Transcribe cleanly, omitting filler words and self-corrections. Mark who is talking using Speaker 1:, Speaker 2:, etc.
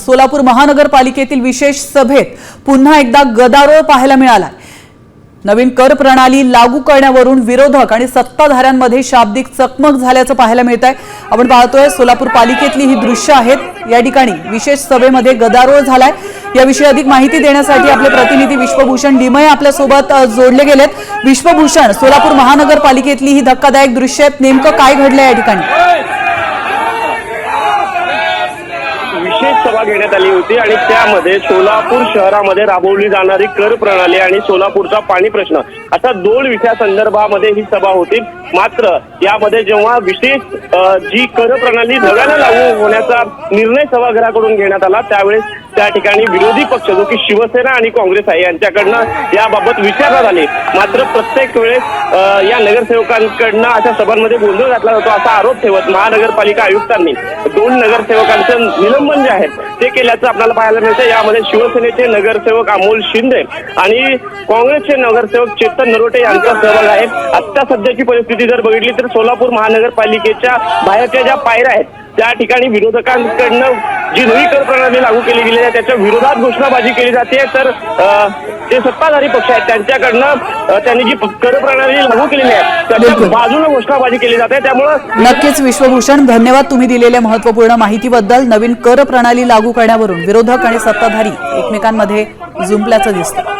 Speaker 1: सोलापूर महानगरपालिकेतील विशेष सभेत पुन्हा एकदा गदारोळ पाहायला मिळाला। नवीन कर प्रणाली लागू करण्यावरून विरोधक आणि सत्ताधाऱ्यांमध्ये शाब्दिक चकमक झाल्याचं पाहायला मिळतंय। आपण पाहतोय सोलापूर पालिकेतली ही दृश्य आहेत। या ठिकाणी विशेष सभेमध्ये गदारोळ झालाय। याविषयी अधिक माहिती देण्यासाठी आपले प्रतिनिधी विश्वभूषण डिमय आपल्या सोबत जोडले गेलेत। विश्वभूषण, सोलापूर महानगरपालिकेतली ही धक्कादायक दृश्य आहेत, नेमकं काय घडलंय या ठिकाणी?
Speaker 2: विशेष सभा घेण्यात आली होती आणि त्यामध्ये सोलापूर शहरामध्ये राबवली जाणारी कर प्रणाली आणि सोलापूरचा पाणी प्रश्न अशा दोन विषयासंदर्भामध्ये ही सभा होती। मात्र यामध्ये जेव्हा विशेष जी कर प्रणाली नव्याने लागू होण्याचा निर्णय सभागृहाकडून घेण्यात आला त्यावेळेस त्या ठिकाणी विरोधी पक्ष जो की शिवसेना आणि काँग्रेस आहे यांच्याकडनं याबाबत विचारण्यात आले। मात्र प्रत्येक वेळेस या नगरसेवकांकडनं अशा सभांमध्ये गोंधळ घातला जातो असा आरोप ठेवत महानगरपालिका आयुक्तांनी दोन नगरसेवकांचं निलंबन जे आहे ते केल्याचं आपल्याला पाहायला मिळतं। यामध्ये शिवसेनेचे नगरसेवक अमोल शिंदे आणि काँग्रेसचे नगरसेवक चेतन नरोटे यांचा सहभाग आहे। आता सध्याची परिस्थिती जर बघितली तर सोलापूर महानगरपालिकेच्या बाहेरच्या ज्या पायऱ्या आहेत त्या ठिकाणी विरोधकांकडनं जी नवी कर प्रणाली लागू केली गेली आहे त्याच्या विरोधात घोषणाबाजी केली जाते, तर जे सत्ताधारी पक्ष आहेत त्यांच्याकडनं त्यांनी जी कर प्रणाली लागू केलेली आहे त्याच्या बाजूने घोषणाबाजी केली जाते। त्यामुळे
Speaker 1: नक्कीच विश्वभूषण, धन्यवाद तुम्ही दिलेल्या महत्त्वपूर्ण माहितीबद्दल। नवीन कर प्रणाली लागू करण्यावरून विरोधक आणि सत्ताधारी एकमेकांमध्ये जुंपल्याचं दिसतं।